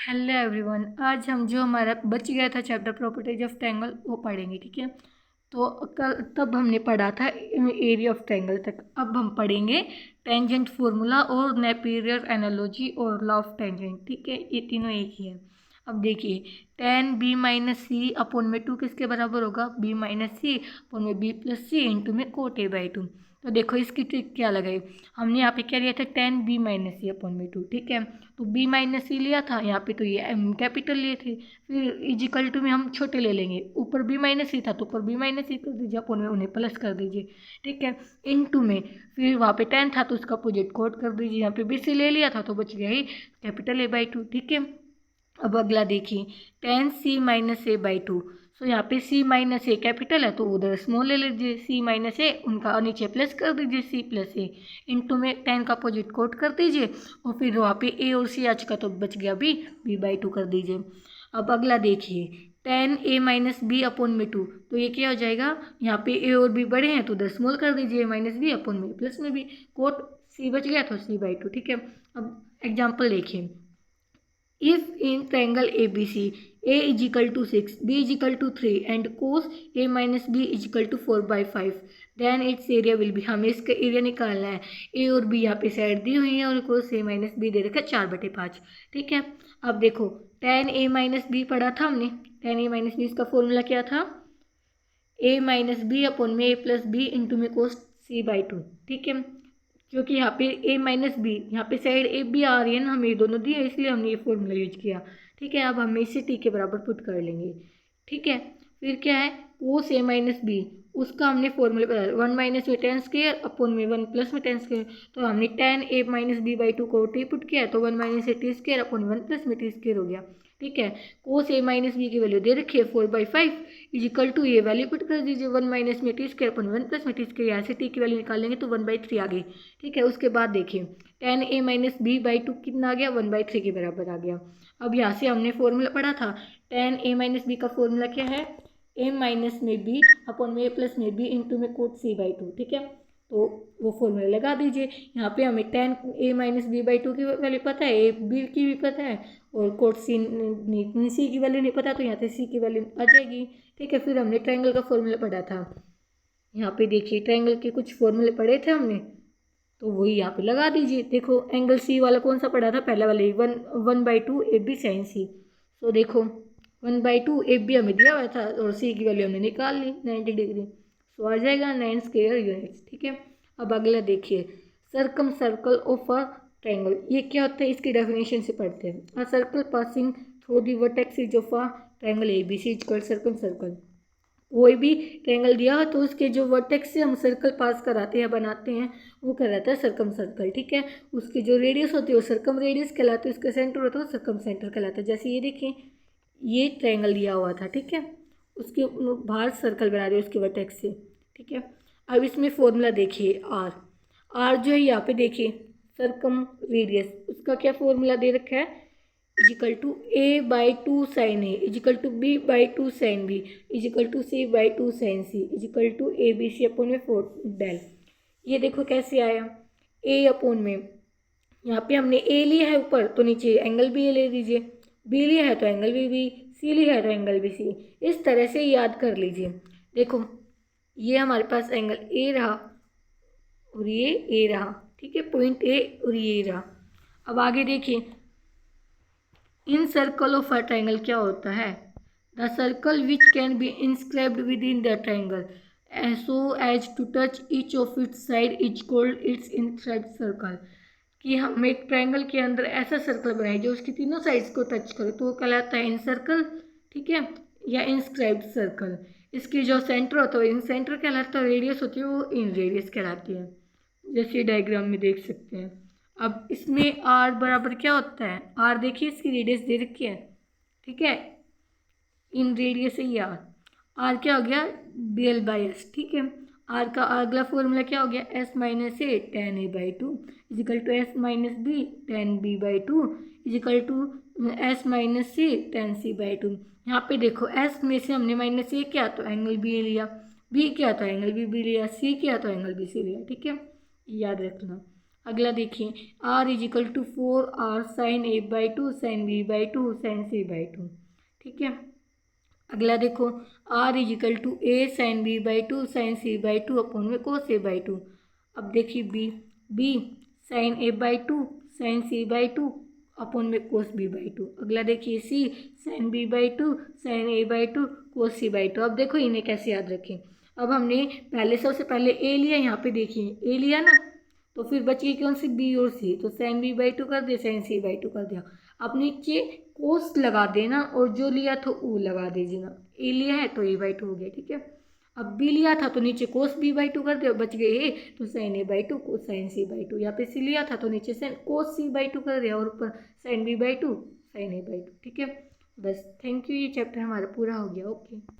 Hello everyone, आज हम जो हमारा बच गया था चैप्टर प्रॉपर्टीज ऑफ ट्रायंगल वो पढ़ेंगे। ठीक है, तो कल तब हमने पढ़ा था एरिया ऑफ ट्रायंगल तक। अब हम पढ़ेंगे टेंजेंट फार्मूला और नेपियर एनालॉजी और लॉ ऑफ टेंजेंट। ठीक है, ये तीनों एक ही है। अब देखिए, टेन बी माइनस सी अपॉन में टू किसके बराबर होगा? बी माइनस सी अपॉन में बी प्लस सी इंटू में कोट ए बाई टू। तो देखो इसकी ट्रिक क्या लगाई हमने। यहाँ पे क्या लिया था? टेन बी माइनस सी अपॉन में टू। ठीक है, तो बी माइनस सी लिया था, यहाँ पे तो ये एम कैपिटल लिए थे। फिर इजिकल टू में हम छोटे ले लेंगे, ऊपर बी माइनस सी था तो ऊपर बी माइनस सी कर दीजिए, अपॉन में उन्हें प्लस कर दीजिए। ठीक है, इन टू में फिर वहाँ पे टेन था तो उसका अपोजिट कोट कर दीजिए। यहाँ पे बी सी ले लिया था तो बच गया ही कैपिटल ए बाई टू। ठीक है, अब अगला देखिए, ten C minus A by two. So यहाँ पे सी माइनस ए कैपिटल है तो उधर स्मॉल ले लीजिए, सी माइनस ए उनका नीचे प्लस कर दीजिए, सी प्लस ए इंटू में टेन का अपोजिट कोट कर दीजिए और फिर वहाँ पे ए और सी आ चुका तो बच गया बी, बी बाई टू कर दीजिए। अब अगला देखिए, tan a minus B upon में टू। तो ये क्या हो जाएगा? यहाँ पे ए और बी बड़े हैं तो उधर स्मॉल कर दीजिए, माइनस बी अपॉन में प्लस में बी, कोट सी बच गया तो सी बाई टू। ठीक है, अब एग्जाम्पल देखिए, if in triangle ABC A is equal to 6, B is equal to 3 and cos A minus B is equal to 4/5, then its area will be। हमें इसका एरिया निकालना है। A और B यहाँ पे साइड दी हुई है और cos A माइनस बी दे रखा है 4/5। ठीक है, अब देखो tan A माइनस बी पढ़ा था हमने। tan A माइनस बी इसका फॉर्मूला क्या था? A माइनस बी अपॉन में A प्लस बी इंटू में cos C बाई टू। ठीक है, क्योंकि यहाँ पे a माइनस बी, यहाँ पे साइड ए बी आ रही है ना, हमें ये दोनों दिए इसलिए हमने ये फॉर्मूला यूज किया। ठीक है, अब हम इसे टी के बराबर पुट कर लेंगे। ठीक है, फिर क्या है? कोस ए माइनस बी, उसका हमने फॉर्मूला बता, वन माइनस में टेन स्क्वेयर अपॉन में वन प्लस में टेन स्क्वेयर। तो हमने tan a minus b by two को टी पुट किया तो one minus a t square upon one plus में टी स्क्वेयर हो गया। ठीक है, कोस ए माइनस बी की वैल्यू दे रखी है 4/5 इजिकल टू ये वैल्यू पुट कर दीजिए, वन माइनस में t square upon one plus में टी स्क्वेयर। यहाँ से टी की वैल्यू निकाल लेंगे तो 1/3 आ गई। ठीक है, उसके बाद देखिए tan a minus b by two कितना आ गया? 1/3 के बराबर आ गया। अब यहाँ से हमने फॉर्मूला पढ़ा था, टेन ए माइनस बी का फॉर्मूला क्या है? ए माइनस में बी अपॉन में ए प्लस में बी इंटू में कोट सी बाई टू। ठीक है, तो वो फॉर्मूला लगा दीजिए। यहाँ पे हमें tan a minus b by two की वैल्यू पता है, ए बी की भी पता है और कोट सी सी की वैल्यू नहीं पता तो यहाँ से सी की वैल्यू आ जाएगी। ठीक है, फिर हमने ट्रायंगल का फॉर्मूला पढ़ा था। यहाँ पे देखिए ट्रायंगल के कुछ फॉर्मूले पढ़े थे हमने तो वही यहाँ पे लगा दीजिए। देखो एंगल सी वाला कौन सा पढ़ा था? पहला वाला ही, 1/2 ए बी साइन सी। तो देखो 1/2 ए बी हमें दिया हुआ था और सी की वैल्यू हमने निकाल ली 90 डिग्री। तो आ जाएगा 9 स्क्वायर यूनिट्स। ठीक है, अब अगला देखिए, circumcircle of a triangle. ये क्या होता है? इसकी डेफिनेशन से पढ़ते हैं। A circle passing through the vertex of a triangle A B C is called circumcircle. कोई भी ट्रायंगल दिया हो तो उसके जो वर्टेक्स से हम सर्कल पास कराते हैं बनाते हैं वो कहलाता है सर्कम सर्कल। ठीक है, उसकी जो रेडियस होती है वो सर्कम रेडियस कहलाती है, उसका सेंटर होता है वो सर्कम सेंटर कहलाता है। जैसे ये देखिए, ये ट्रायंगल दिया हुआ था। ठीक है, उसके बाहर सर्कल बना रहे हैं उसके वर्टेक्स से। ठीक है, अब इसमें फॉर्मूला देखिए, आर। आर जो है यहाँ पे देखिए सर्कम रेडियस, उसका क्या फॉर्मूला दे रखा है? Equal to a by two sine a equal to b by two sine b equal to c by two sine c equal to a B c upon में 4 डेल। ये देखो कैसे आया, ए अपॉन में यहाँ पे हमने ए लिया है ऊपर तो नीचे एंगल बी ए ले लीजिए, बी लिया है तो एंगल बी बी, सी लिया है तो एंगल बी सी। इस तरह से याद कर लीजिए। देखो ये हमारे पास एंगल ए रहा और ये ए रहा। ठीक है, पॉइंट ए और ये रहा। अब आगे देखिए, incircle of a triangle क्या होता है? The circle which can be inscribed within the triangle so as to touch each of its side is called its inscribed circle. कि हम एक ट्रायंगल के अंदर ऐसा सर्कल बनाए जो उसकी तीनों साइड्स को टच करे तो वो कहलाता है इन सर्कल। ठीक है, या इंस्क्राइब्ड सर्कल। इसकी जो सेंटर होता है इन सेंटर कहलाता है, रेडियस होती है वो इन रेडियस कहलाती है, जैसे डायग्राम में देख सकते हैं। अब इसमें आर बराबर क्या होता है? आर देखिए इसकी रेडियस दे रखी है। ठीक है, इन रेडियस है ये आर। आर क्या हो गया? Del by s. ठीक है, आर का अगला फॉर्मूला क्या हो गया? S minus a tan a by two equal to s minus b tan b by two equal to s minus c tan c by two. यहाँ पे देखो एस में से हमने माइनस ए किया तो एंगल बी लिया, बी किया तो एंगल बी लिया, सी किया तो एंगल बी सी लिया। ठीक है, याद रखना। अगला देखिए R is equal to 4r sine A by two sine B by two sine C by two. ठीक है, अगला देखो R is equal to A sine B by two sine C by two upon में cos A by two. अब देखिए B sine A by two sine C by two upon में cos B by two. अगला देखिए C sine B by two sine A by two cos C by two. अब देखो इन्हें कैसे याद रखें। अब हमने पहले सबसे पहले ए लिया, यहाँ पे देखिए ए लिया ना, तो फिर बची कौन सी बी और सी, तो साइन बी बाई टू कर दिया साइन सी बाई टू कर दिया। अब नीचे कोस लगा देना और जो लिया तो ऊ लगा दीजिएगा। ए लिया है तो ए बाई टू हो गया। ठीक है, अब बी लिया था तो नीचे कोस बी बाई टू कर दिया, बच गए ए तो sine A by two cos sine C by two. यहाँ पे सी लिया था तो नीचे sine cos C by two कर दिया और ऊपर sine B by two sine A by two. ठीक है, बस थैंक यू, ये चैप्टर हमारा पूरा हो गया। ओके।